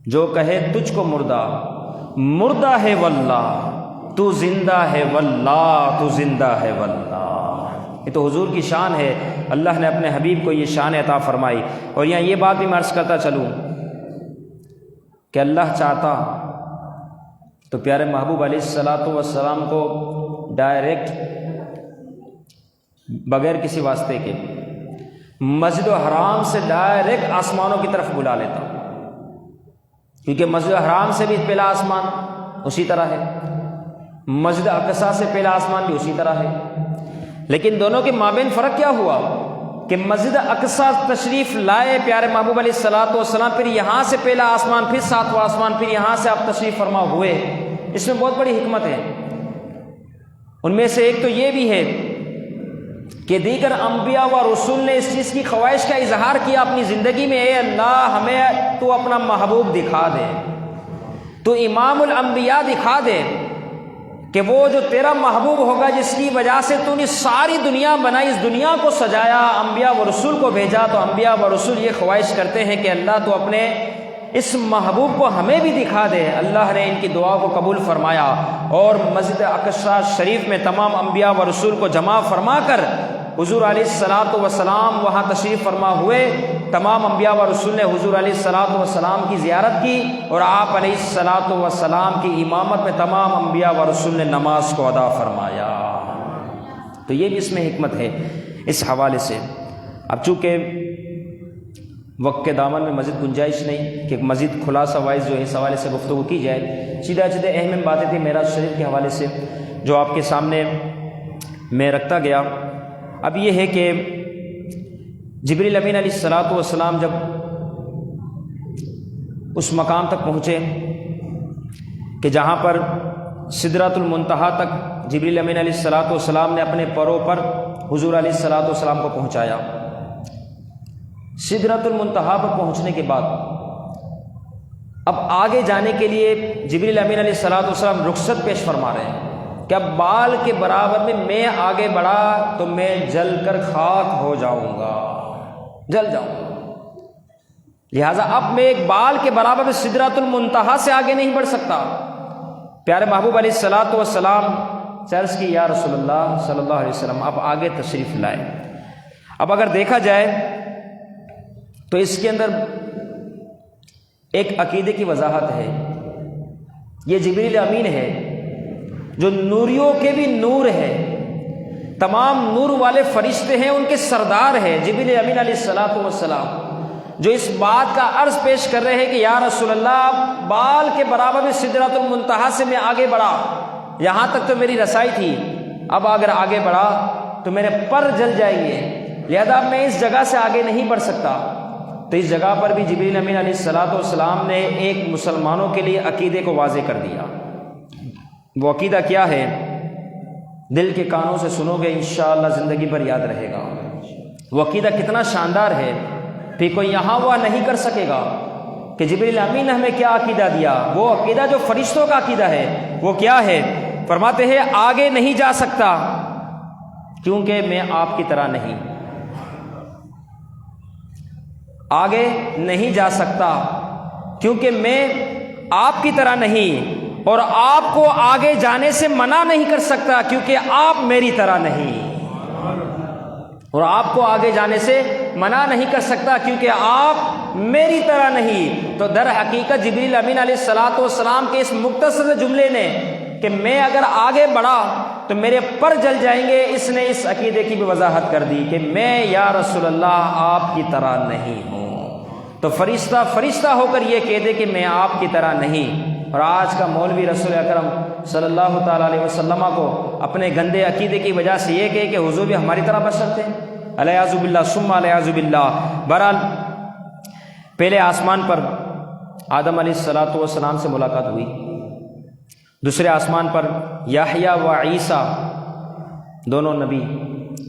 جو کہے تجھ کو مردہ، مردہ ہے واللہ تو زندہ ہے، واللہ تو زندہ ہے واللہ۔ یہ تو حضور کی شان ہے، اللہ نے اپنے حبیب کو یہ شان عطا فرمائی۔ اور یہاں یہ بات بھی میں عرض کرتا چلوں کہ اللہ چاہتا تو پیارے محبوب علیہ الصلوۃ والسلام کو ڈائریکٹ بغیر کسی واسطے کے مسجد الحرام سے ڈائریکٹ آسمانوں کی طرف بلا لیتا، کیونکہ مسجد الحرام سے بھی پہلا آسمان اسی طرح ہے، مسجد اقصی سے پہلا آسمان بھی اسی طرح ہے۔ لیکن دونوں کے مابین فرق کیا ہوا کہ مسجد اقصی تشریف لائے پیارے محبوب علیہ الصلوۃ والسلام، پھر یہاں سے پہلا آسمان، پھر ساتواں آسمان، پھر یہاں سے آپ تشریف فرما ہوئے۔ اس میں بہت بڑی حکمت ہے۔ ان میں سے ایک تو یہ بھی ہے کہ دیگر انبیاء و رسول نے اس چیز کی خواہش کا اظہار کیا اپنی زندگی میں، اے اللہ ہمیں تو اپنا محبوب دکھا دے، تو امام الانبیاء دکھا دے کہ وہ جو تیرا محبوب ہوگا جس کی وجہ سے تو نے ساری دنیا بنائی، اس دنیا کو سجایا، انبیاء و رسول کو بھیجا۔ تو انبیاء و رسول یہ خواہش کرتے ہیں کہ اللہ تو اپنے اس محبوب کو ہمیں بھی دکھا دے۔ اللہ نے ان کی دعا کو قبول فرمایا اور مسجد اقصی شریف میں تمام انبیاء و رسول کو جمع فرما کر حضور علیہ الصلوۃ والسلام وہاں تشریف فرما ہوئے۔ تمام انبیاء و رسول نے حضور علیہ الصلوۃ والسلام کی زیارت کی اور آپ علیہ الصلوۃ والسلام کی امامت میں تمام انبیاء و رسول نے نماز کو ادا فرمایا۔ تو یہ بھی اس میں حکمت ہے اس حوالے سے۔ اب چونکہ وقت کے دامن میں مزید گنجائش نہیں کہ مزید خلاصہ وائز جو ہے اس حوالے سے گفتگو کی جائے، سیدھے اہم باتیں تھیں معراج شریف کے حوالے سے جو آپ کے سامنے میں رکھتا گیا۔ اب یہ ہے کہ جبریل امین علیہ الصلوۃ والسلام جب اس مقام تک پہنچے کہ جہاں پر سدرۃ المنتہا تک جبریل امین علیہ الصلوۃ والسلام نے اپنے پروں پر حضور علیہ الصلوۃ والسلام کو پہنچایا۔ سدرۃ المنتہا پر پہنچنے کے بعد اب آگے جانے کے لیے جبریل امین علیہ الصلوۃ والسلام رخصت پیش فرما رہے ہیں کہ اب بال کے برابر میں آگے بڑھا تو میں جل کر خاک ہو جاؤں گا، جل جاؤں گا، لہٰذا اب میں ایک بال کے برابر میں سدرۃ المنتہا سے آگے نہیں بڑھ سکتا۔ پیارے محبوب علیہ الصلوۃ والسلام عرض کی یا رسول اللہ صلی اللہ علیہ وسلم آپ آگے تشریف لائے۔ اب اگر دیکھا جائے تو اس کے اندر ایک عقیدے کی وضاحت ہے۔ یہ جبریل امین ہے جو نوریوں کے بھی نور ہے، تمام نور والے فرشتے ہیں ان کے سردار ہے جبریل امین علیہ الصلوۃ والسلام، جو اس بات کا عرض پیش کر رہے ہیں کہ یا رسول اللہ بال کے برابر میں سدرۃ المنتہا سے میں آگے بڑھا، یہاں تک تو میری رسائی تھی، اب اگر آگے بڑھا تو میرے پر جل جائیں گے، لہذا میں اس جگہ سے آگے نہیں بڑھ سکتا۔ تو اس جگہ پر بھی جبریل امین علیہ الصلوۃ والسلام نے ایک مسلمانوں کے لیے عقیدے کو واضح کر دیا۔ وہ عقیدہ کیا ہے؟ دل کے کانوں سے سنو گے انشاءاللہ زندگی بھر یاد رہے گا۔ وہ عقیدہ کتنا شاندار ہے، پھر کوئی یہاں وہ نہیں کر سکے گا کہ جبریل امین نے ہمیں کیا عقیدہ دیا۔ وہ عقیدہ جو فرشتوں کا عقیدہ ہے وہ کیا ہے؟ فرماتے ہیں آگے نہیں جا سکتا کیونکہ میں آپ کی طرح نہیں، آگے نہیں جا سکتا کیونکہ میں آپ کی طرح نہیں، اور آپ کو آگے جانے سے منع نہیں کر سکتا کیونکہ آپ میری طرح نہیں، اور آپ کو آگے جانے سے منع نہیں کر سکتا کیونکہ آپ میری طرح نہیں۔ تو در حقیقت جبریل امین علیہ الصلوۃ والسلام کے اس مختصر جملے نے کہ میں اگر آگے بڑھا تو میرے پر جل جائیں گے، اس نے اس عقیدے کی بھی وضاحت کر دی کہ میں یا رسول اللہ آپ کی طرح نہیں ہوں، تو فرشتہ ہو کر یہ کہہ دے کہ میں آپ کی طرح نہیں۔ اور آج کا مولوی رسول اکرم صلی اللہ تعالیٰ علیہ وسلم کو اپنے گندے عقیدے کی وجہ سے یہ کہے کہ حضور بھی ہماری طرح بشر تھے، الیاذ باللہ ثم الیاذ باللہ۔ بہرحال پہلے آسمان پر آدم علیہ السلام سے ملاقات ہوئی، دوسرے آسمان پر یحییٰ و عیسیٰ دونوں نبی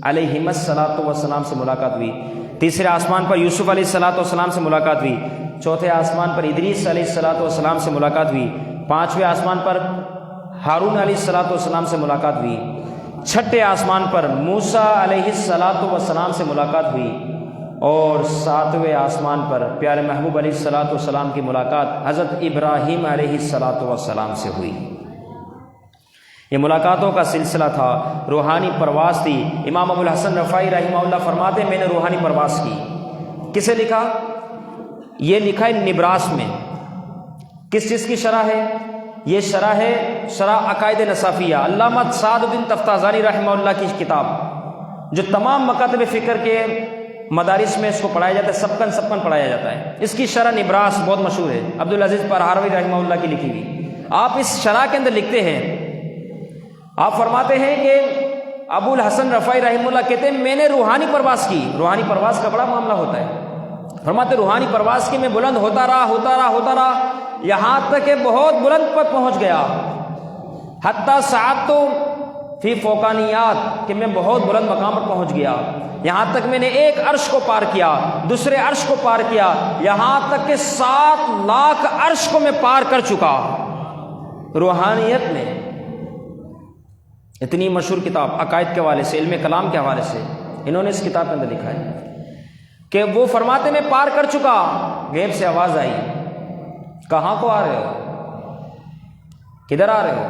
علیہم السلام سے ملاقات ہوئی، تیسرے آسمان پر یوسف علیہ السلام سے ملاقات ہوئی، چوتھے آسمان پر ادریس علیہ السلام سے ملاقات ہوئی، پانچویں آسمان پر ہارون علیہ السلام سے ملاقات ہوئی، چھٹے آسمان پر موسیٰ علیہ السلام سے ملاقات ہوئی، اور ساتویں آسمان پر پیارے محبوب علیہ السلام کی ملاقات حضرت ابراہیم علیہ السلام سے ہوئی۔ یہ ملاقاتوں کا سلسلہ تھا، روحانی پرواز تھی۔ امام ابو الحسن رفاعی رحمہ اللہ فرماتے ہیں میں نے روحانی پرواز کی۔ کسے لکھا؟ یہ لکھا ہے نبراس میں۔ کس چیز کی شرح ہے؟ یہ شرح ہے شرح عقائد نصافیہ، علامہ سعد بن تفتازانی رحمہ اللہ کی کتاب، جو تمام مکاتب فکر کے مدارس میں اس کو پڑھایا جاتا ہے، سبکن پڑھایا جاتا ہے۔ اس کی شرح نبراس بہت مشہور ہے، عبدالعزیز پرہاروی رحمہ اللہ کی لکھی ہوئی۔ آپ اس شرح کے اندر لکھتے ہیں، آپ فرماتے ہیں کہ ابو الحسن رفاعی رحمہ اللہ کہتے ہیں میں نے روحانی پرواز کی۔ روحانی پرواز کا بڑا معاملہ ہوتا ہے۔ فرماتے روحانی پرواز کی میں بلند ہوتا رہا یہاں تک کہ بہت بلند پر پہنچ گیا، حتیٰ سعدت فی فوقانیات، کہ میں بہت بلند مقام پر پہنچ گیا، یہاں تک میں نے ایک عرش کو پار کیا، دوسرے عرش کو پار کیا، یہاں تک کہ 7 لاکھ عرش کو میں پار کر چکا۔ روحانیت میں اتنی مشہور کتاب عقائد کے حوالے سے، علم کلام کے حوالے سے انہوں نے اس کتاب کے اندر لکھا ہے کہ وہ فرماتے میں پار کر چکا۔ غیب سے آواز آئی، کہاں کو آ رہے ہو؟ کدھر آ رہے ہو؟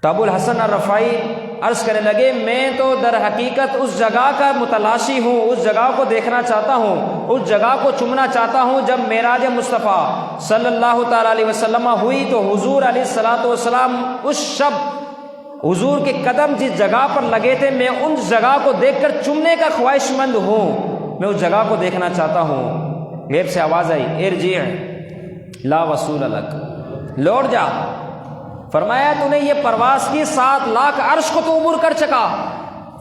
تو ابو الحسن الرفاعی عرض کرنے لگے میں تو در حقیقت اس جگہ کا متلاشی ہوں، اس جگہ کو دیکھنا چاہتا ہوں، اس جگہ کو چومنا چاہتا ہوں جب معراج مصطفیٰ صلی اللہ تعالیٰ علیہ وسلم ہوئی تو حضور علیہ السلام اس شب حضور کے قدم جس جگہ پر لگے تھے میں ان جگہ کو دیکھ کر چومنے کا خواہش مند ہوں، میں اس جگہ کو دیکھنا چاہتا ہوں۔ غیب سے آواز آئی ارجع لا وصول لک، لوٹ جا۔ فرمایا تو نے یہ پرواز کی 7 لاکھ عرش کو تو عبور کر چکا،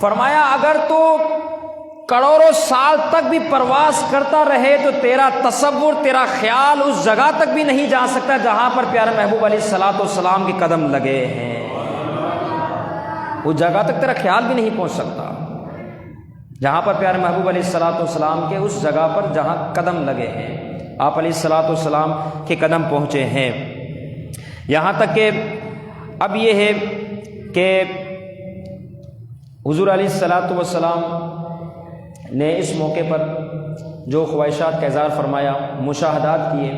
فرمایا اگر تو کروڑوں سال تک بھی پرواز کرتا رہے تو تیرا تصور، تیرا خیال اس جگہ تک بھی نہیں جا سکتا جہاں پر پیارے محبوب علیہ السلام کے قدم لگے ہیں، اس جگہ تک تیرا خیال بھی نہیں پہنچ سکتا جہاں پر پیارے محبوب علیہ السلام کے اس جگہ پر جہاں قدم لگے ہیں، آپ علیہ السلام کے قدم پہنچے ہیں۔ یہاں تک کہ اب یہ ہے کہ حضور علیہ السلام نے اس موقع پر جو خواہشات کا اظہار فرمایا، مشاہدات کیے،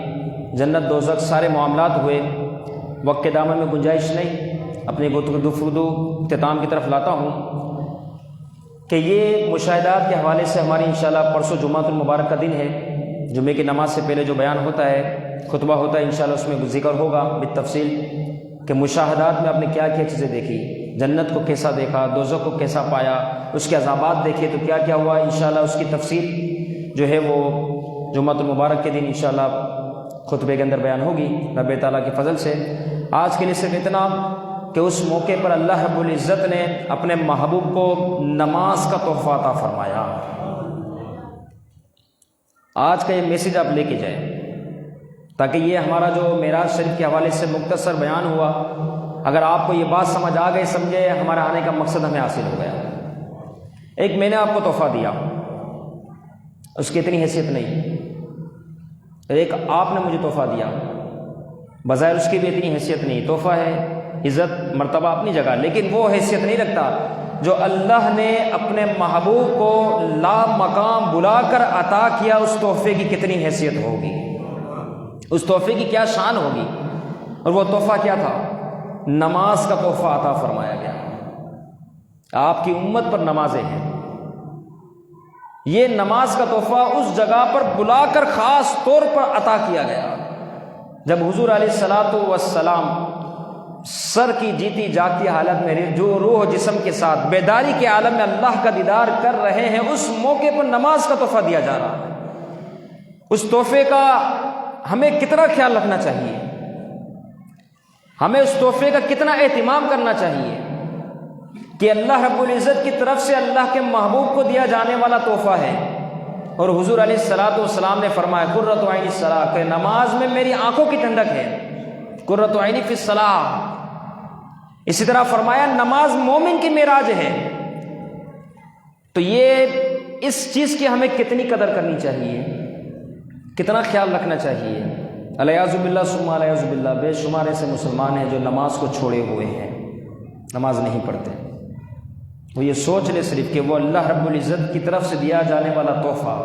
جنت دوزخ سارے معاملات ہوئے، وقت کے دامن میں گنجائش نہیں، اپنے گفتگو اختتام کی طرف لاتا ہوں کہ یہ مشاہدات کے حوالے سے ہماری انشاءاللہ پرسوں جمعۃ المبارک کا دن ہے، جمعے کی نماز سے پہلے جو بیان ہوتا ہے، خطبہ ہوتا ہے، انشاءاللہ اس میں ذکر ہوگا بالتفصیل کہ مشاہدات میں آپ نے کیا کیا چیزیں دیکھی، جنت کو کیسا دیکھا، دوزخ کو کیسا پایا، اس کے عذابات دیکھے تو کیا کیا ہوا۔ انشاءاللہ اس کی تفصیل جو ہے وہ جمعۃ المبارک کے دن انشاءاللہ خطبے کے اندر بیان ہوگی رب تعالیٰ کے فضل سے۔ آج کے لیے صرف اتنا کہ اس موقع پر اللہ رب العزت نے اپنے محبوب کو نماز کا تحفہ عطا فرمایا۔ آج کا یہ میسیج آپ لے کے جائیں تاکہ یہ ہمارا جو معراج شریف کے حوالے سے مختصر بیان ہوا، اگر آپ کو یہ بات سمجھ آ گئی، سمجھے ہمارا آنے کا مقصد ہمیں حاصل ہو گیا۔ ایک میں نے آپ کو تحفہ دیا، اس کی اتنی حیثیت نہیں، ایک آپ نے مجھے تحفہ دیا، بظاہر اس کی بھی اتنی حیثیت نہیں، تحفہ ہے، عزت مرتبہ اپنی جگہ، لیکن وہ حیثیت نہیں رکھتا جو اللہ نے اپنے محبوب کو لا مقام بلا کر عطا کیا، اس تحفے کی کتنی حیثیت ہوگی، اس تحفے کی کیا شان ہوگی۔ اور وہ تحفہ کیا تھا؟ نماز کا تحفہ عطا فرمایا گیا۔ آپ کی امت پر نمازیں ہیں، یہ نماز کا تحفہ اس جگہ پر بلا کر خاص طور پر عطا کیا گیا جب حضور علیہ السلام سر کی جیتی جاگتی حالت میں جو روح و جسم کے ساتھ بیداری کے عالم میں اللہ کا دیدار کر رہے ہیں، اس موقع پر نماز کا تحفہ دیا جا رہا ہے۔ اس تحفے کا ہمیں کتنا خیال رکھنا چاہیے، ہمیں اس تحفے کا کتنا اہتمام کرنا چاہیے کہ اللہ رب العزت کی طرف سے اللہ کے محبوب کو دیا جانے والا تحفہ ہے۔ اور حضور علیہ الصلوۃ والسلام نے فرمایا قرۃ عینی الصلاۃ، کہ نماز میں میری آنکھوں کی ٹھنڈک ہے، قرۃ عینی فی الصلاۃ۔ اسی طرح فرمایا نماز مومن کی معراج ہے۔ تو یہ اس چیز کی ہمیں کتنی قدر کرنی چاہیے، کتنا خیال رکھنا چاہیے۔ الیاذ باللہ ثم الیاذ باللہ، بے شمار ایسے مسلمان ہیں جو نماز کو چھوڑے ہوئے ہیں، نماز نہیں پڑھتے۔ وہ یہ سوچ لے صرف کہ وہ اللہ رب العزت کی طرف سے دیا جانے والا تحفہ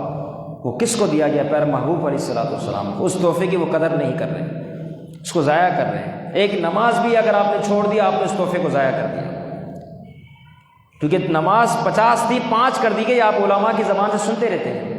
وہ کس کو دیا گیا، پیارے محبوب علیہ الصلوۃ والسلام کو، اس تحفے کی وہ قدر نہیں کر رہے، اس کو ضائع کر رہے ہیں۔ ایک نماز بھی اگر آپ نے چھوڑ دیا، آپ نے اس تحفے کو ضائع کر دیا، کیونکہ نماز 50 تھی 5 کر دی گئی، آپ علماء کی زبان سے سنتے رہتے ہیں۔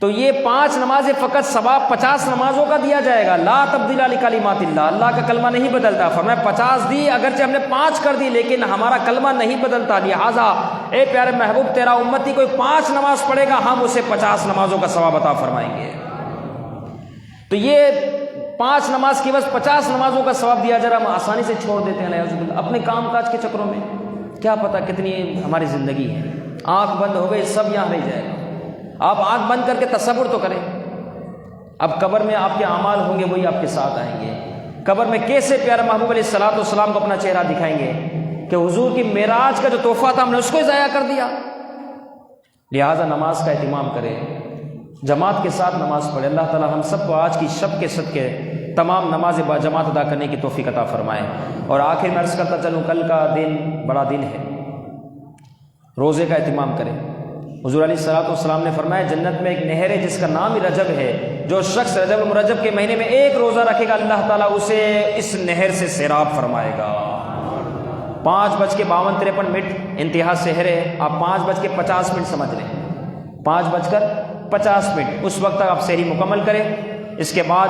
تو یہ 5 نمازیں فقط ثواب 50 نمازوں کا دیا جائے گا۔ لا تبدیل لکلمات اللہ، اللہ کا کلمہ نہیں بدلتا۔ فرمایا 50 دی، اگرچہ ہم نے 5 کر دی لیکن ہمارا کلمہ نہیں بدلتا، لہٰذا اے پیارے محبوب تیرا امتی کوئی 5 نماز پڑھے گا، ہم اسے 50 نمازوں کا ثواب عطا فرمائیں گے۔ تو یہ 5 نماز کی بس 50 نمازوں کا ثواب دیا جا رہا، ہم آسانی سے چھوڑ دیتے ہیں اپنے کام کاج کے چکروں میں۔ کیا پتہ کتنی ہماری زندگی ہے، آنکھ بند ہو گئی سب یہاں رہ جائے گا۔ آپ آنکھ بند کر کے تصور تو کریں، اب قبر میں آپ کے اعمال ہوں گے، وہی آپ کے ساتھ آئیں گے۔ قبر میں کیسے پیارے محبوب علیہ الصلوۃ والسلام کو اپنا چہرہ دکھائیں گے کہ حضور کی معراج کا جو تحفہ تھا ہم نے اس کو ہی ضائع کر دیا۔ لہٰذا نماز کا اہتمام کریں، جماعت کے ساتھ نماز پڑھیں۔ اللہ تعالی ہم سب کو آج کی شب کے صدقے تمام نمازیں با جماعت ادا کرنے کی توفیق عطا فرمائیں۔ اور آخر میں عرض کرتا چلوں، کل کا دن بڑا دن ہے، روزے کا اہتمام کریں۔ حضور علیہ الصلوۃ والسلام نے فرمایا جنت میں ایک نہر ہے جس کا نام ہی رجب ہے، جو شخص رجب المرجب کے مہینے میں 1 روزہ رکھے گا اللہ تعالیٰ اسے اس نہر سے سیراب فرمائے گا۔ 5:52-53 انتہا سحر ہے، آپ 5:50 سمجھ لیں، 5:50 اس وقت تک آپ سحری مکمل کریں۔ اس کے بعد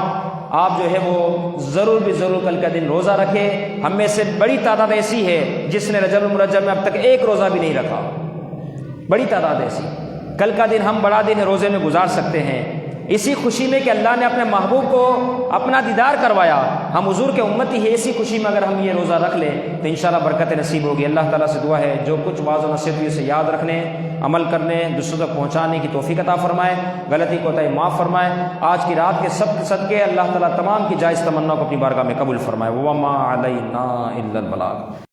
آپ جو ہے وہ ضرور بھی ضرور کل کا دن روزہ رکھیں۔ ہم میں سے بڑی تعداد ایسی ہے جس نے رجب المرجب میں اب تک 1 روزہ بھی نہیں رکھا، بڑی تعداد ایسی۔ کل کا دن ہم بڑا دن روزے میں گزار سکتے ہیں، اسی خوشی میں کہ اللہ نے اپنے محبوب کو اپنا دیدار کروایا، ہم حضور کے امتی ہیں، اسی خوشی میں اگر ہم یہ روزہ رکھ لیں تو انشاءاللہ برکت نصیب ہوگی۔ اللہ تعالیٰ سے دعا ہے جو کچھ واعظ و نصیحت ہوئی اسے یاد رکھنے، عمل کرنے، دوسروں تک پہنچانے کی توفیق عطا فرمائے، غلطی کوتاہی معاف فرمائے۔ آج کی رات کے سب کے صدقے اللہ تعالیٰ تمام کی جائز تمنا کو اپنی بارگاہ میں قبول فرمائے۔ وَمَا عَلَيْنَا إِلَّا الْبَلَاغُ۔